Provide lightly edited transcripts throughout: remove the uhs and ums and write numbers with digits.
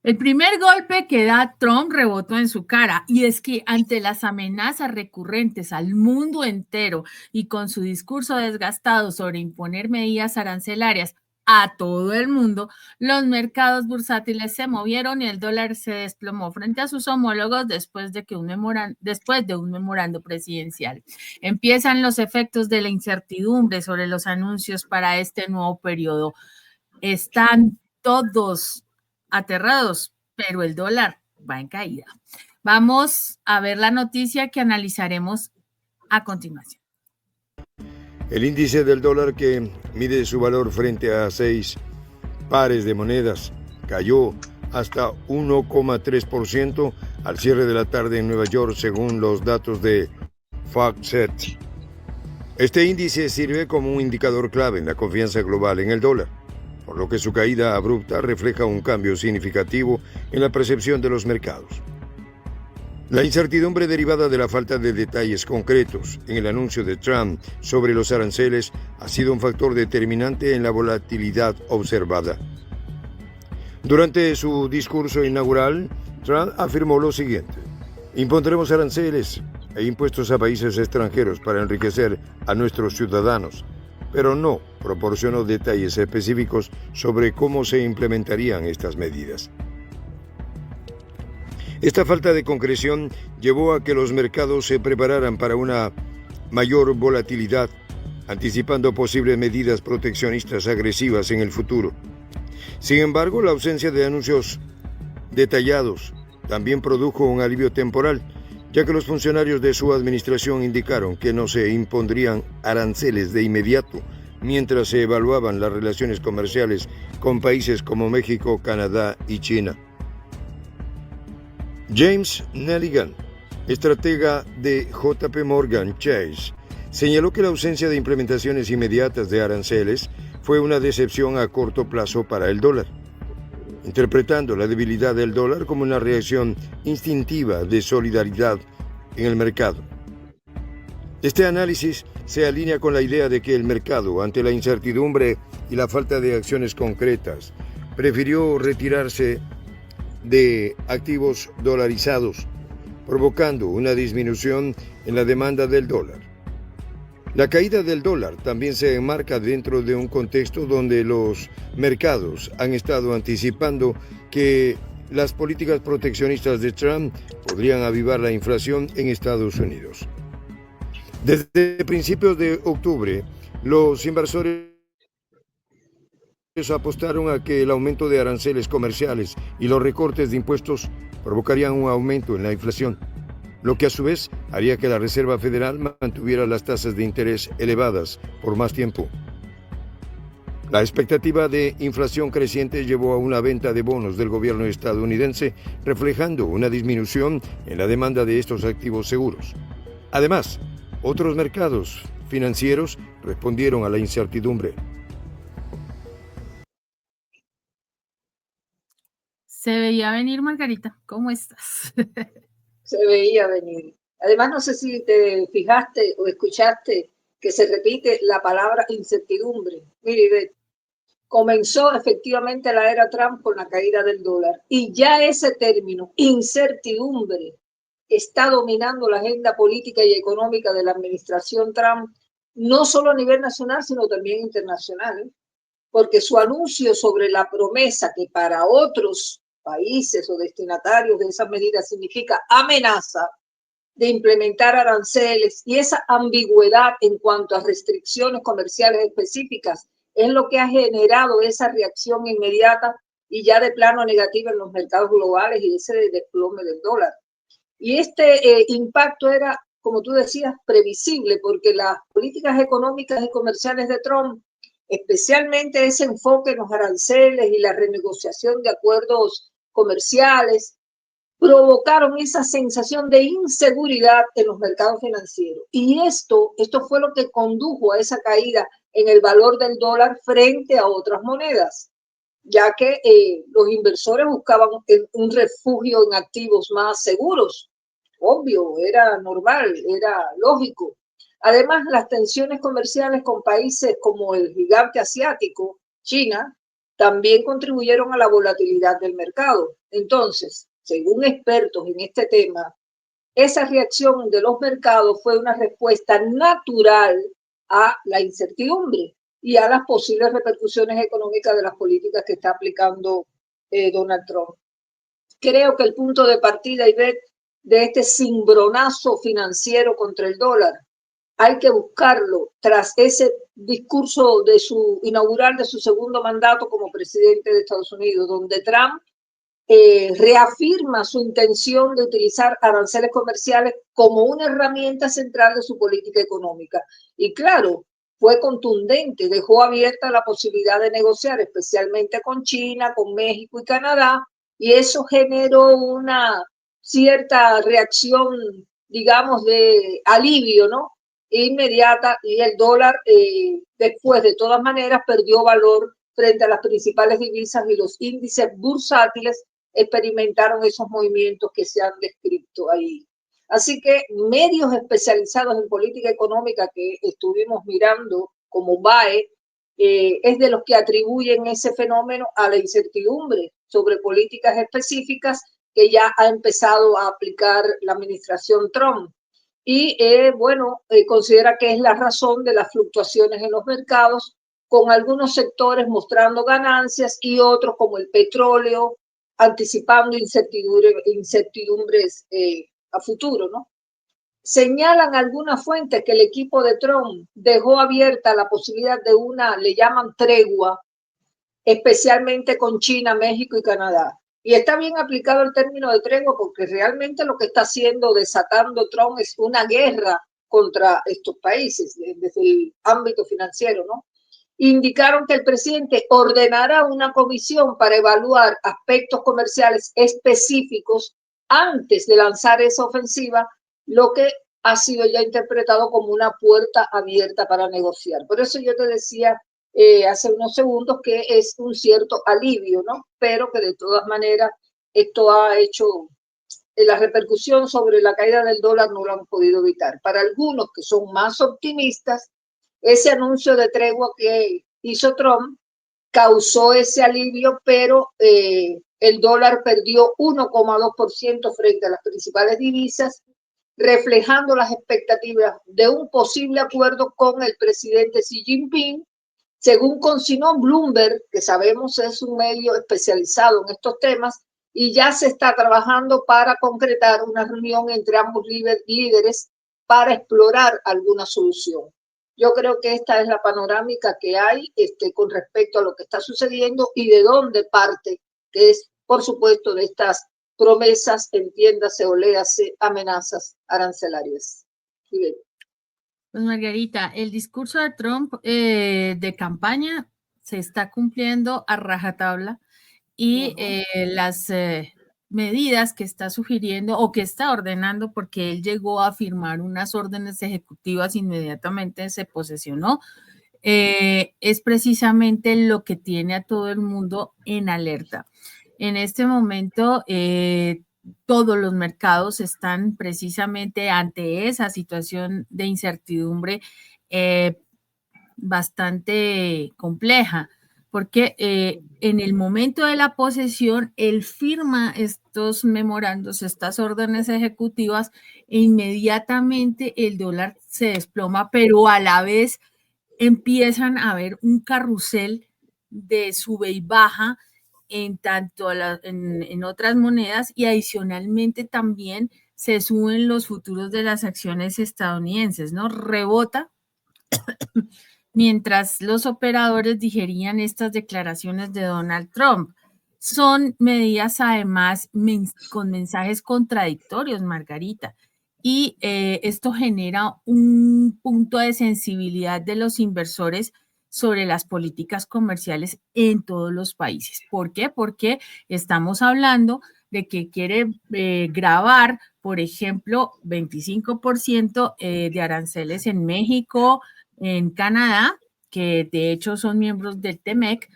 El primer golpe que da Trump rebotó en su cara, y es que ante las amenazas recurrentes al mundo entero y con su discurso desgastado sobre imponer medidas arancelarias a todo el mundo, los mercados bursátiles se movieron y el dólar se desplomó frente a sus homólogos después de un memorando presidencial. Empiezan los efectos de la incertidumbre sobre los anuncios para este nuevo periodo. Están todos aterrados, pero el dólar va en caída. Vamos a ver la noticia que analizaremos a continuación. El índice del dólar, que mide su valor frente a 6 pares de monedas, cayó hasta 1,3% al cierre de la tarde en Nueva York, según los datos de FactSet. Este índice sirve como un indicador clave en la confianza global en el dólar, por lo que su caída abrupta refleja un cambio significativo en la percepción de los mercados. La incertidumbre derivada de la falta de detalles concretos en el anuncio de Trump sobre los aranceles ha sido un factor determinante en la volatilidad observada. Durante su discurso inaugural, Trump afirmó lo siguiente: impondremos aranceles e impuestos a países extranjeros para enriquecer a nuestros ciudadanos, pero no proporcionó detalles específicos sobre cómo se implementarían estas medidas. Esta falta de concreción llevó a que los mercados se prepararan para una mayor volatilidad, anticipando posibles medidas proteccionistas agresivas en el futuro. Sin embargo, la ausencia de anuncios detallados también produjo un alivio temporal, ya que los funcionarios de su administración indicaron que no se impondrían aranceles de inmediato mientras se evaluaban las relaciones comerciales con países como México, Canadá y China. James Nelligan, estratega de JP Morgan Chase, señaló que la ausencia de implementaciones inmediatas de aranceles fue una decepción a corto plazo para el dólar, interpretando la debilidad del dólar como una reacción instintiva de solidaridad en el mercado. Este análisis se alinea con la idea de que el mercado, ante la incertidumbre y la falta de acciones concretas, prefirió retirarse de activos dolarizados, provocando una disminución en la demanda del dólar. La caída del dólar también se enmarca dentro de un contexto donde los mercados han estado anticipando que las políticas proteccionistas de Trump podrían avivar la inflación en Estados Unidos. Desde principios de octubre, los inversores apostaron a que el aumento de aranceles comerciales y los recortes de impuestos provocarían un aumento en la inflación, lo que a su vez haría que la Reserva Federal mantuviera las tasas de interés elevadas por más tiempo. La expectativa de inflación creciente llevó a una venta de bonos del gobierno estadounidense, reflejando una disminución en la demanda de estos activos seguros. Además, otros mercados financieros respondieron a la incertidumbre. Se veía venir, Margarita. ¿Cómo estás? Se veía venir. Además, no sé si te fijaste o escuchaste que se repite la palabra incertidumbre. Mire, comenzó efectivamente la era Trump con la caída del dólar y ya ese término, incertidumbre, está dominando la agenda política y económica de la administración Trump, no solo a nivel nacional, sino también internacional, porque su anuncio sobre la promesa que para otros países o destinatarios de esas medidas significa amenaza de implementar aranceles y esa ambigüedad en cuanto a restricciones comerciales específicas es lo que ha generado esa reacción inmediata y ya de plano negativa en los mercados globales y ese desplome del dólar. Y este impacto era, como tú decías, previsible porque las políticas económicas y comerciales de Trump, especialmente ese enfoque en los aranceles y la renegociación de acuerdos comerciales, provocaron esa sensación de inseguridad en los mercados financieros. Y esto fue lo que condujo a esa caída en el valor del dólar frente a otras monedas, ya que los inversores buscaban un refugio en activos más seguros. Obvio, era normal, era lógico. Además, las tensiones comerciales con países como el gigante asiático, China, también contribuyeron a la volatilidad del mercado. Entonces, según expertos en este tema, esa reacción de los mercados fue una respuesta natural a la incertidumbre y a las posibles repercusiones económicas de las políticas que está aplicando Donald Trump. Creo que el punto de partida, Ivette, de este cimbronazo financiero contra el dólar, hay que buscarlo tras ese discurso de su inaugural de su segundo mandato como presidente de Estados Unidos, donde Trump reafirma su intención de utilizar aranceles comerciales como una herramienta central de su política económica. Y claro, fue contundente, dejó abierta la posibilidad de negociar, especialmente con China, con México y Canadá, y eso generó una cierta reacción, digamos, de alivio, ¿no? Inmediata, y el dólar después de todas maneras perdió valor frente a las principales divisas y los índices bursátiles experimentaron esos movimientos que se han descrito ahí. Así que medios especializados en política económica que estuvimos mirando, como BAE, es de los que atribuyen ese fenómeno a la incertidumbre sobre políticas específicas que ya ha empezado a aplicar la administración Trump. Y considera que es la razón de las fluctuaciones en los mercados, con algunos sectores mostrando ganancias y otros como el petróleo anticipando incertidumbres a futuro, ¿no? Señalan algunas fuentes que el equipo de Trump dejó abierta la posibilidad de una, le llaman tregua, especialmente con China, México y Canadá. Y está bien aplicado el término de tregua porque realmente lo que está haciendo, desatando Trump, es una guerra contra estos países desde el ámbito financiero, ¿no? Indicaron que el presidente ordenará una comisión para evaluar aspectos comerciales específicos antes de lanzar esa ofensiva, lo que ha sido ya interpretado como una puerta abierta para negociar. Por eso yo te decía hace unos segundos que es un cierto alivio, ¿no? Pero que de todas maneras esto ha hecho la repercusión sobre la caída del dólar no lo han podido evitar. Para algunos que son más optimistas, ese anuncio de tregua que hizo Trump causó ese alivio, pero el dólar perdió 1,2% frente a las principales divisas, reflejando las expectativas de un posible acuerdo con el presidente Xi Jinping, según consignó Bloomberg, que sabemos es un medio especializado en estos temas, y ya se está trabajando para concretar una reunión entre ambos líderes para explorar alguna solución. Yo creo que esta es la panorámica que hay con respecto a lo que está sucediendo y de dónde parte, que es, por supuesto, de estas promesas, entiéndase o léase, amenazas arancelarias. Pues Margarita, el discurso de Trump de campaña se está cumpliendo a rajatabla y las medidas que está sugiriendo o que está ordenando, porque él llegó a firmar unas órdenes ejecutivas, inmediatamente se posesionó, es precisamente lo que tiene a todo el mundo en alerta. En este momento, todos los mercados están precisamente ante esa situación de incertidumbre bastante compleja, porque en el momento de la posesión, él firma estos memorandos, estas órdenes ejecutivas, e inmediatamente el dólar se desploma, pero a la vez empiezan a haber un carrusel de sube y baja en tanto en otras monedas, y adicionalmente también se suben los futuros de las acciones estadounidenses, ¿no? Rebota mientras los operadores digerían estas declaraciones de Donald Trump. Son medidas además con mensajes contradictorios, Margarita, y esto genera un punto de sensibilidad de los inversores sobre las políticas comerciales en todos los países. ¿Por qué? Porque estamos hablando de que quiere gravar, por ejemplo, 25% de aranceles en México, en Canadá, que de hecho son miembros del TEMEC,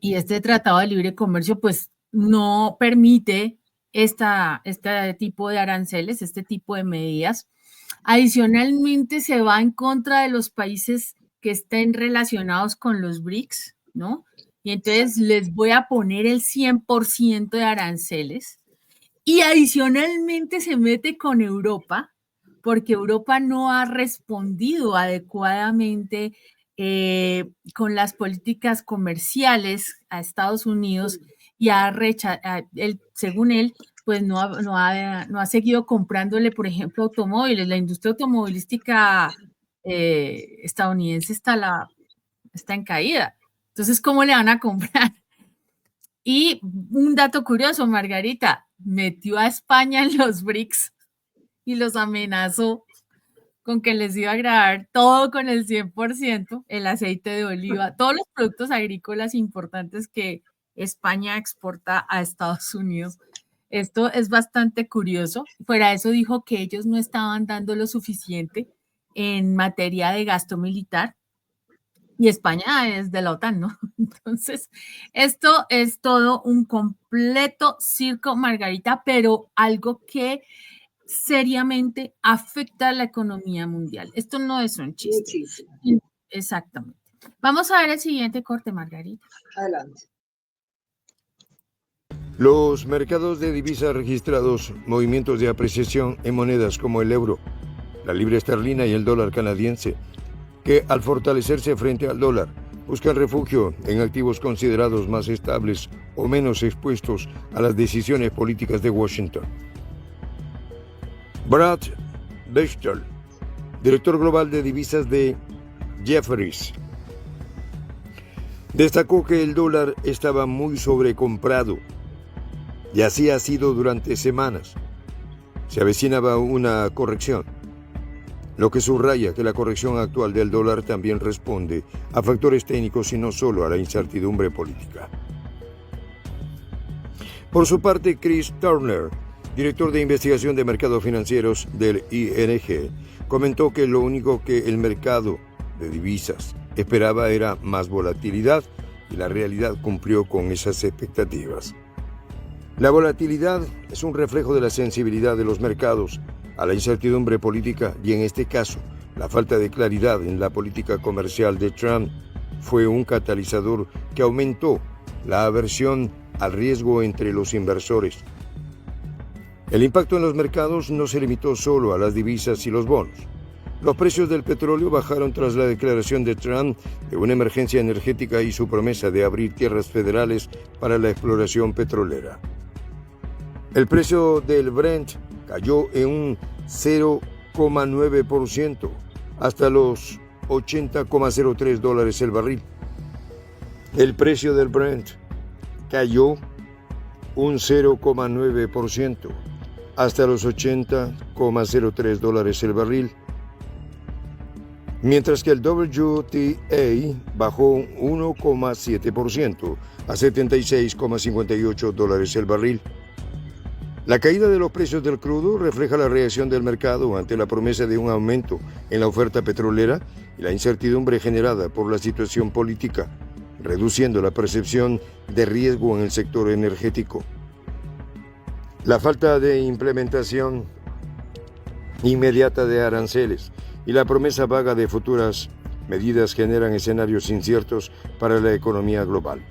y este Tratado de Libre Comercio pues no permite este tipo de aranceles, este tipo de medidas. Adicionalmente se va en contra de los países que estén relacionados con los BRICS, ¿no? y entonces les voy a poner el 100% de aranceles y adicionalmente se mete con Europa porque Europa no ha respondido adecuadamente con las políticas comerciales a Estados Unidos y según él, pues no ha seguido comprándole, por ejemplo, automóviles. La industria automovilística estadounidense está en caída. Entonces, ¿cómo le van a comprar? Y un dato curioso, Margarita, metió a España en los BRICS y los amenazó con que les iba a grabar todo con el 100%, el aceite de oliva, todos los productos agrícolas importantes que España exporta a Estados Unidos. Esto es bastante curioso. Fuera de eso dijo que ellos no estaban dando lo suficiente en materia de gasto militar y España es de la OTAN, ¿no? Entonces, esto es todo un completo circo, Margarita, pero algo que seriamente afecta a la economía mundial. Esto no es un chiste. Muchísimo. Exactamente. Vamos a ver el siguiente corte, Margarita. Adelante. Los mercados de divisas registrados movimientos de apreciación en monedas como el euro, la libra esterlina y el dólar canadiense, que al fortalecerse frente al dólar buscan refugio en activos considerados más estables o menos expuestos a las decisiones políticas de Washington. Brad Bechtel, director global de divisas de Jefferies, destacó que el dólar estaba muy sobrecomprado y así ha sido durante semanas. Se avecinaba una corrección, lo que subraya que la corrección actual del dólar también responde a factores técnicos y no solo a la incertidumbre política. Por su parte, Chris Turner, director de investigación de mercados financieros del ING, comentó que lo único que el mercado de divisas esperaba era más volatilidad y la realidad cumplió con esas expectativas. La volatilidad es un reflejo de la sensibilidad de los mercados a la incertidumbre política y en este caso, la falta de claridad en la política comercial de Trump fue un catalizador que aumentó la aversión al riesgo entre los inversores. El impacto en los mercados no se limitó solo a las divisas y los bonos. Los precios del petróleo bajaron tras la declaración de Trump de una emergencia energética y su promesa de abrir tierras federales para la exploración petrolera. El precio del Brent cayó en un 0,9% hasta los $80,03 el barril. El precio del Brent cayó un 0,9% hasta los $80,03 el barril, mientras que el WTI bajó un 1,7% a $76,58 el barril. La caída de los precios del crudo refleja la reacción del mercado ante la promesa de un aumento en la oferta petrolera y la incertidumbre generada por la situación política, reduciendo la percepción de riesgo en el sector energético. La falta de implementación inmediata de aranceles y la promesa vaga de futuras medidas generan escenarios inciertos para la economía global.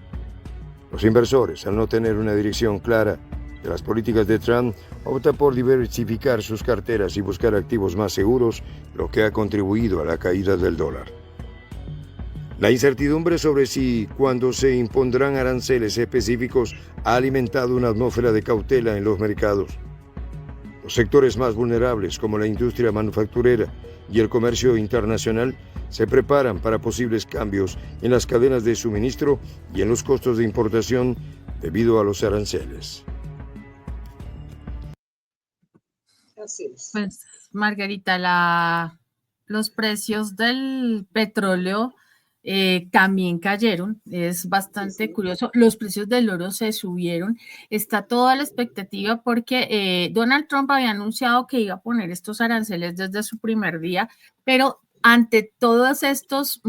Los inversores, al no tener una dirección clara de las políticas de Trump, optan por diversificar sus carteras y buscar activos más seguros, lo que ha contribuido a la caída del dólar. La incertidumbre sobre si cuándo se impondrán aranceles específicos ha alimentado una atmósfera de cautela en los mercados. Los sectores más vulnerables, como la industria manufacturera y el comercio internacional, se preparan para posibles cambios en las cadenas de suministro y en los costos de importación debido a los aranceles. Así es. Pues, Margarita, los precios del petróleo también cayeron, es bastante curioso. Los precios del oro se subieron, está toda la expectativa porque Donald Trump había anunciado que iba a poner estos aranceles desde su primer día, pero ante todos estos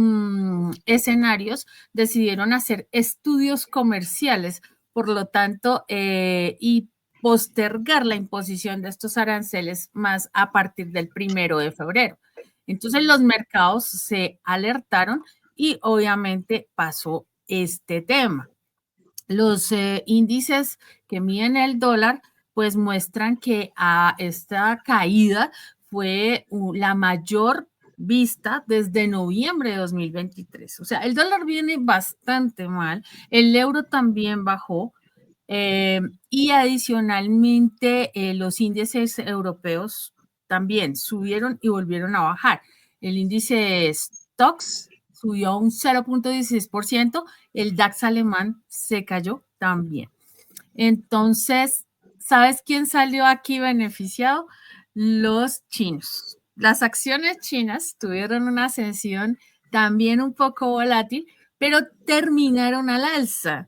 escenarios decidieron hacer estudios comerciales, por lo tanto, y postergar la imposición de estos aranceles más a partir del 1 de febrero. Entonces los mercados se alertaron y obviamente pasó este tema. Los índices que miden el dólar pues muestran que esta caída fue la mayor vista desde noviembre de 2023. O sea, el dólar viene bastante mal, el euro también bajó y adicionalmente los índices europeos también subieron y volvieron a bajar. El índice Stoxx subió un 0.16%, el DAX alemán se cayó también. Entonces, ¿sabes quién salió aquí beneficiado? Los chinos. Las acciones chinas tuvieron una ascensión también un poco volátil, pero terminaron al alza.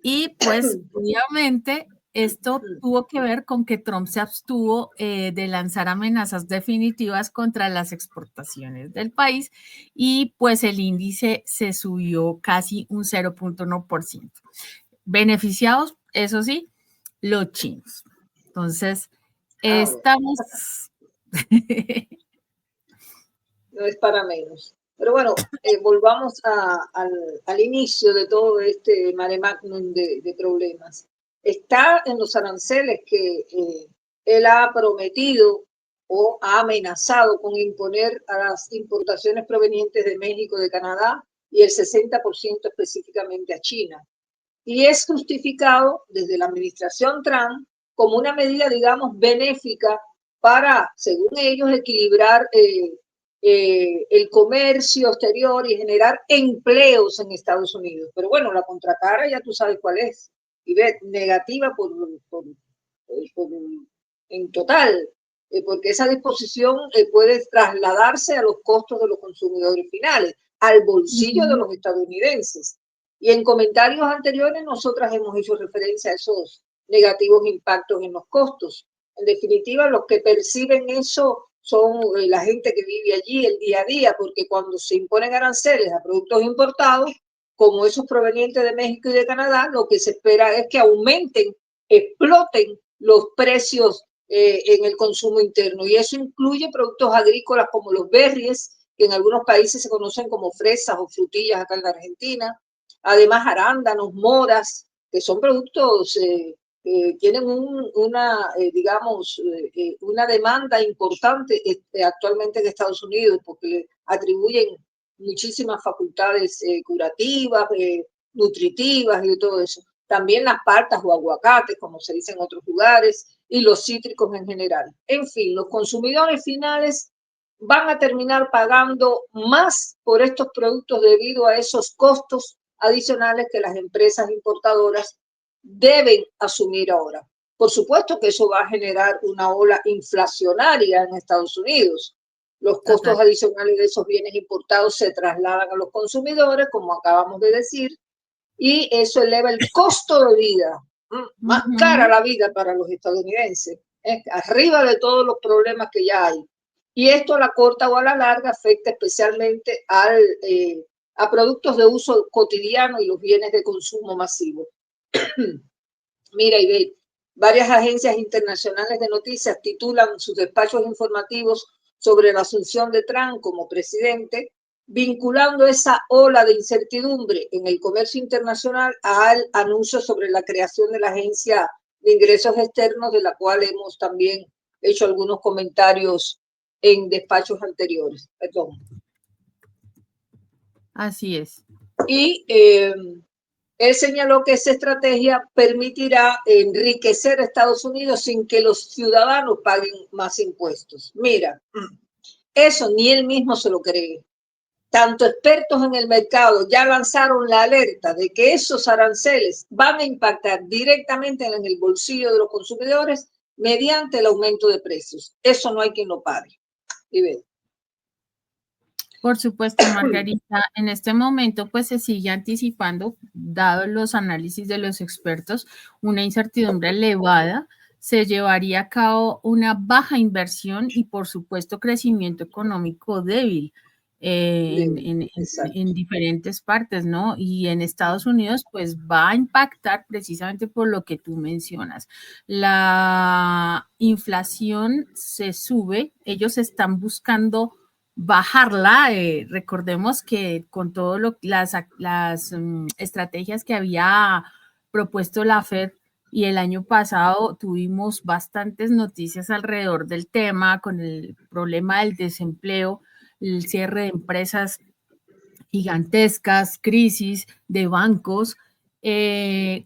Y pues obviamente esto tuvo que ver con que Trump se abstuvo de lanzar amenazas definitivas contra las exportaciones del país y pues el índice se subió casi un 0.1%. Beneficiados, eso sí, los chinos. Entonces, estamos... No es para menos. Pero bueno, volvamos al inicio de todo este mare magnum de problemas. Está en los aranceles que él ha prometido o ha amenazado con imponer a las importaciones provenientes de México, de Canadá y el 60% específicamente a China. Y es justificado desde la administración Trump como una medida, digamos, benéfica para, según ellos, equilibrar el comercio exterior y generar empleos en Estados Unidos. Pero bueno, la contracara ya tú sabes cuál es. Y ve, negativa en total, porque esa disposición puede trasladarse a los costos de los consumidores finales, al bolsillo de los estadounidenses. Y en comentarios anteriores nosotras hemos hecho referencia a esos negativos impactos en los costos. En definitiva, los que perciben eso son la gente que vive allí el día a día, porque cuando se imponen aranceles a productos importados, como esos provenientes de México y de Canadá, lo que se espera es que aumenten, exploten los precios en el consumo interno. Y eso incluye productos agrícolas como los berries, que en algunos países se conocen como fresas o frutillas acá en la Argentina. Además, arándanos, moras, que son productos tienen digamos, una demanda importante actualmente en Estados Unidos porque le atribuyen muchísimas facultades curativas, nutritivas y de todo eso. También las paltas o aguacates, como se dice en otros lugares, y los cítricos en general. En fin, los consumidores finales van a terminar pagando más por estos productos debido a esos costos adicionales que las empresas importadoras deben asumir ahora. Por supuesto que eso va a generar una ola inflacionaria en Estados Unidos. Los costos adicionales de esos bienes importados se trasladan a los consumidores, como acabamos de decir, y eso eleva el costo de vida. Más cara la vida para los estadounidenses, arriba de todos los problemas que ya hay. Y esto a la corta o a la larga afecta especialmente a productos de uso cotidiano y los bienes de consumo masivo. Mira, y ve, varias agencias internacionales de noticias titulan sus despachos informativos sobre la asunción de Trump como presidente, vinculando esa ola de incertidumbre en el comercio internacional al anuncio sobre la creación de la Agencia de Ingresos Externos, de la cual hemos también hecho algunos comentarios en despachos anteriores. Perdón. Así es. Y él señaló que esa estrategia permitirá enriquecer a Estados Unidos sin que los ciudadanos paguen más impuestos. Mira, eso ni él mismo se lo cree. Tanto expertos en el mercado ya lanzaron la alerta de que esos aranceles van a impactar directamente en el bolsillo de los consumidores mediante el aumento de precios. Eso no hay quien lo pare. Y ve. Por supuesto, Margarita, en este momento pues se sigue anticipando, dado los análisis de los expertos, una incertidumbre elevada, se llevaría a cabo una baja inversión y por supuesto crecimiento económico débil en diferentes partes, ¿no? Y en Estados Unidos pues va a impactar precisamente por lo que tú mencionas. La inflación se sube, ellos están buscando bajarla. Recordemos que con todas las estrategias que había propuesto la Fed, y el año pasado tuvimos bastantes noticias alrededor del tema, con el problema del desempleo, el cierre de empresas gigantescas, crisis de bancos,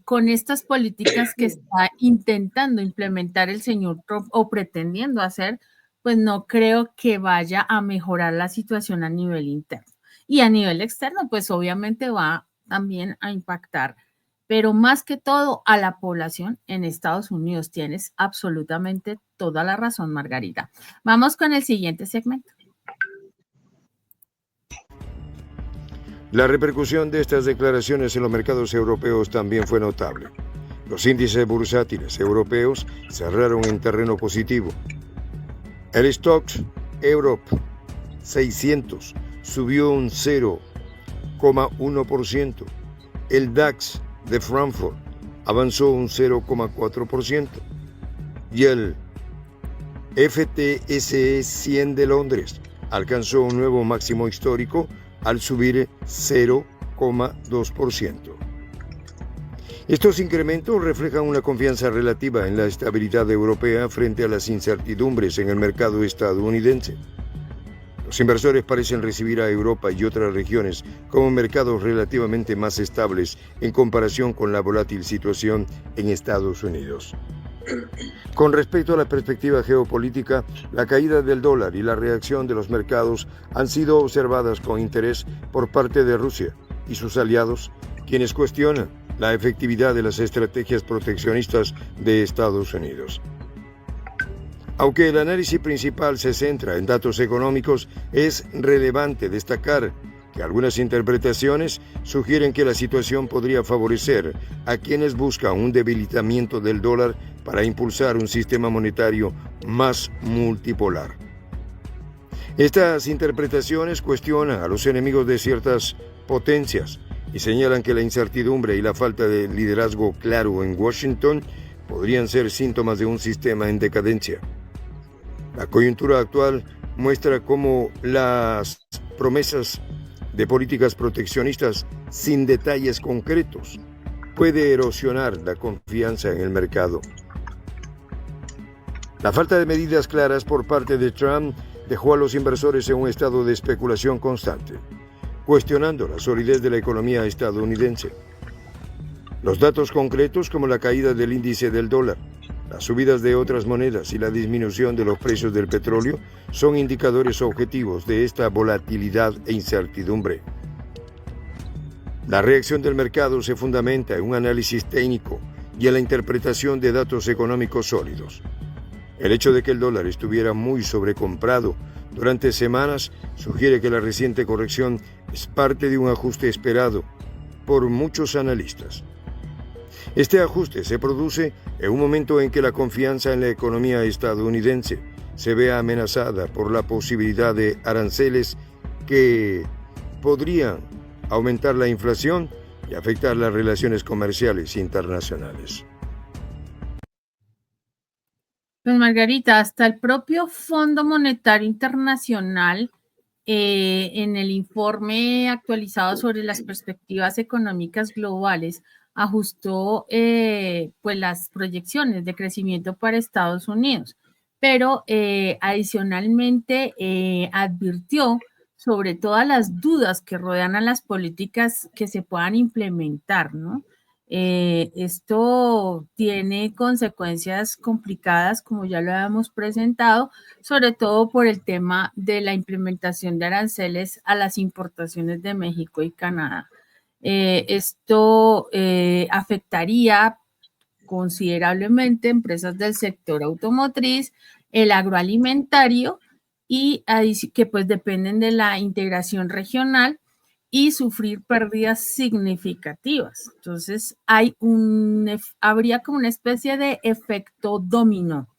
con estas políticas que está intentando implementar el señor Trump o pretendiendo hacer, pues no creo que vaya a mejorar la situación a nivel interno. Y a nivel externo, pues obviamente va también a impactar, pero más que todo a la población en Estados Unidos. Tienes absolutamente toda la razón, Margarita. Vamos con el siguiente segmento. La repercusión de estas declaraciones en los mercados europeos también fue notable. Los índices bursátiles europeos cerraron en terreno positivo. El Stoxx Europe 600 subió un 0,1%. El DAX de Frankfurt avanzó un 0,4%. Y el FTSE 100 de Londres alcanzó un nuevo máximo histórico al subir 0,2%. Estos incrementos reflejan una confianza relativa en la estabilidad europea frente a las incertidumbres en el mercado estadounidense. Los inversores parecen recibir a Europa y otras regiones como mercados relativamente más estables en comparación con la volátil situación en Estados Unidos. Con respecto a la perspectiva geopolítica, la caída del dólar y la reacción de los mercados han sido observadas con interés por parte de Rusia y sus aliados, quienes cuestionan la efectividad de las estrategias proteccionistas de Estados Unidos. Aunque el análisis principal se centra en datos económicos, es relevante destacar que algunas interpretaciones sugieren que la situación podría favorecer a quienes buscan un debilitamiento del dólar para impulsar un sistema monetario más multipolar. Estas interpretaciones cuestionan a los enemigos de ciertas potencias y señalan que la incertidumbre y la falta de liderazgo claro en Washington podrían ser síntomas de un sistema en decadencia. La coyuntura actual muestra cómo las promesas de políticas proteccionistas sin detalles concretos puede erosionar la confianza en el mercado. La falta de medidas claras por parte de Trump dejó a los inversores en un estado de especulación constante, cuestionando la solidez de la economía estadounidense. Los datos concretos, como la caída del índice del dólar, las subidas de otras monedas y la disminución de los precios del petróleo, son indicadores objetivos de esta volatilidad e incertidumbre. La reacción del mercado se fundamenta en un análisis técnico y en la interpretación de datos económicos sólidos. El hecho de que el dólar estuviera muy sobrecomprado durante semanas sugiere que la reciente corrección es parte de un ajuste esperado por muchos analistas. Este ajuste se produce en un momento en que la confianza en la economía estadounidense se ve amenazada por la posibilidad de aranceles que podrían aumentar la inflación y afectar las relaciones comerciales internacionales. Pues Margarita, hasta el propio Fondo Monetario Internacional, en el informe actualizado sobre las perspectivas económicas globales, ajustó pues las proyecciones de crecimiento para Estados Unidos, pero adicionalmente advirtió sobre todas las dudas que rodean a las políticas que se puedan implementar, ¿no? Esto tiene consecuencias complicadas, como ya lo habíamos presentado, sobre todo por el tema de la implementación de aranceles a las importaciones de México y Canadá. Esto afectaría considerablemente empresas del sector automotriz, el agroalimentario y que pues dependen de la integración regional y sufrir pérdidas significativas. Entonces habría como una especie de efecto dominó.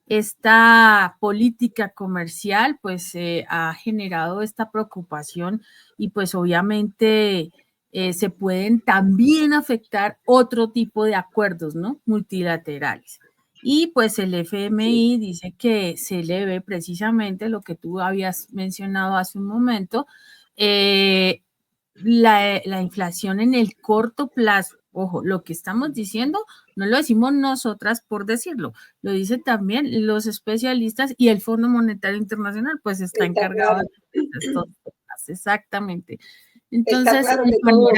Esta política comercial pues ha generado esta preocupación y pues obviamente se pueden también afectar otro tipo de acuerdos, ¿no? Multilaterales. Y pues el FMI dice que se le ve precisamente lo que tú habías mencionado hace un momento, la inflación en el corto plazo. Ojo, lo que estamos diciendo no lo decimos nosotras por decirlo, lo dicen también los especialistas y el Fondo Monetario Internacional, pues está encargado de estos temas, exactamente. Está Entonces, claro que todos,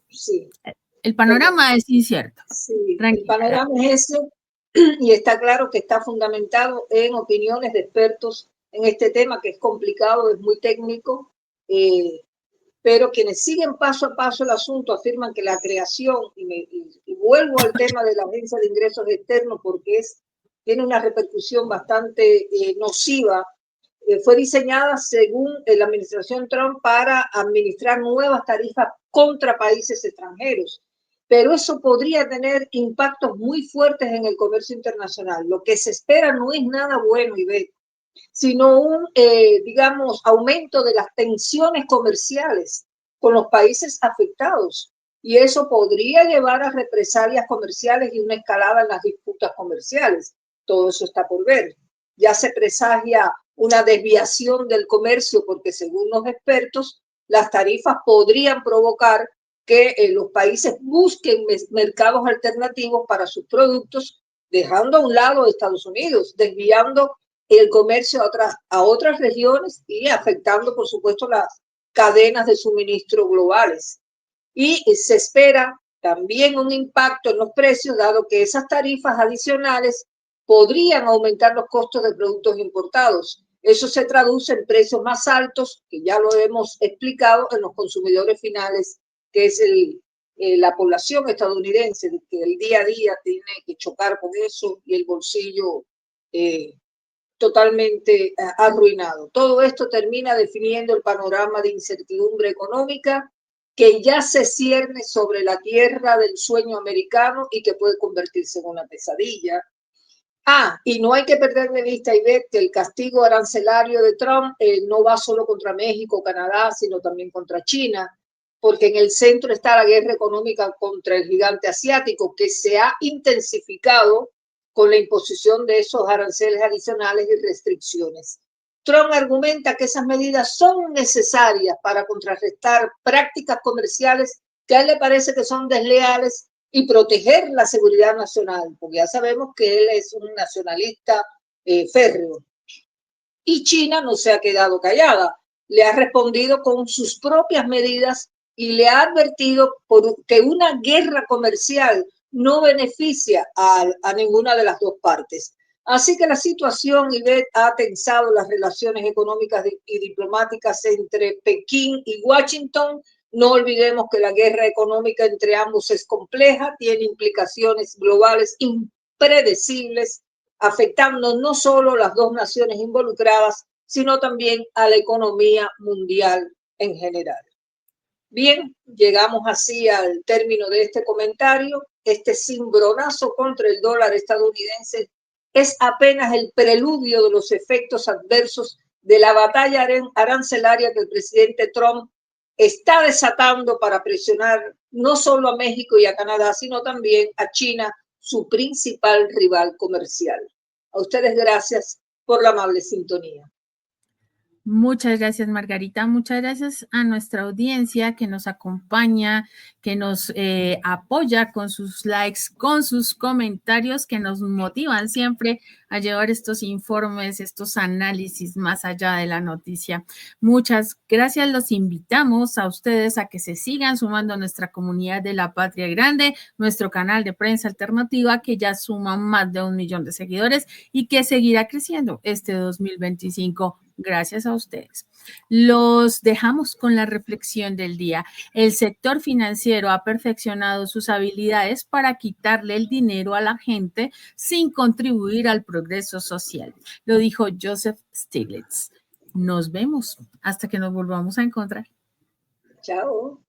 sí. El panorama es incierto. Sí, el panorama es ese y está claro que está fundamentado en opiniones de expertos en este tema que es complicado, es muy técnico, pero quienes siguen paso a paso el asunto afirman que la creación, y vuelvo al tema de la Agencia de Ingresos Externos porque tiene una repercusión bastante nociva, fue diseñada según la administración Trump para administrar nuevas tarifas contra países extranjeros, pero eso podría tener impactos muy fuertes en el comercio internacional. Lo que se espera no es nada bueno, Ivette, sino un, digamos, aumento de las tensiones comerciales con los países afectados. Y eso podría llevar a represalias comerciales y una escalada en las disputas comerciales. Todo eso está por ver. Ya se presagia una desviación del comercio porque, según los expertos, las tarifas podrían provocar que los países busquen mercados alternativos para sus productos, dejando a un lado a Estados Unidos, desviando el comercio a otras regiones y afectando, por supuesto, las cadenas de suministro globales. Y se espera también un impacto en los precios, dado que esas tarifas adicionales podrían aumentar los costos de productos importados. Eso se traduce en precios más altos, que ya lo hemos explicado, en los consumidores finales, que es la población estadounidense, que el día a día tiene que chocar con eso y el bolsillo totalmente arruinado. Todo esto termina definiendo el panorama de incertidumbre económica que ya se cierne sobre la tierra del sueño americano y que puede convertirse en una pesadilla. Y no hay que perder de vista y ver que el castigo arancelario de Trump no va solo contra México, Canadá, sino también contra China, porque en el centro está la guerra económica contra el gigante asiático, que se ha intensificado con la imposición de esos aranceles adicionales y restricciones. Trump argumenta que esas medidas son necesarias para contrarrestar prácticas comerciales que a él le parece que son desleales y proteger la seguridad nacional, porque ya sabemos que él es un nacionalista férreo. Y China no se ha quedado callada, le ha respondido con sus propias medidas y le ha advertido que una guerra comercial no beneficia a ninguna de las dos partes. Así que la situación, Ivette, ha tensado las relaciones económicas y diplomáticas entre Pekín y Washington. No olvidemos que la guerra económica entre ambos es compleja, tiene implicaciones globales impredecibles, afectando no solo las dos naciones involucradas, sino también a la economía mundial en general. Bien, llegamos así al término de este comentario. Este cimbronazo contra el dólar estadounidense es apenas el preludio de los efectos adversos de la batalla arancelaria que el presidente Trump está desatando para presionar no solo a México y a Canadá, sino también a China, su principal rival comercial. A ustedes gracias por la amable sintonía. Muchas gracias, Margarita. Muchas gracias a nuestra audiencia que nos acompaña, que nos apoya con sus likes, con sus comentarios, que nos motivan siempre a llevar estos informes, estos análisis más allá de la noticia. Muchas gracias. Los invitamos a ustedes a que se sigan sumando a nuestra comunidad de la Patria Grande, nuestro canal de prensa alternativa que ya suma más de 1 millón de seguidores y que seguirá creciendo este 2025. Gracias a ustedes. Los dejamos con la reflexión del día. El sector financiero ha perfeccionado sus habilidades para quitarle el dinero a la gente sin contribuir al progreso social. Lo dijo Joseph Stiglitz. Nos vemos hasta que nos volvamos a encontrar. Chao.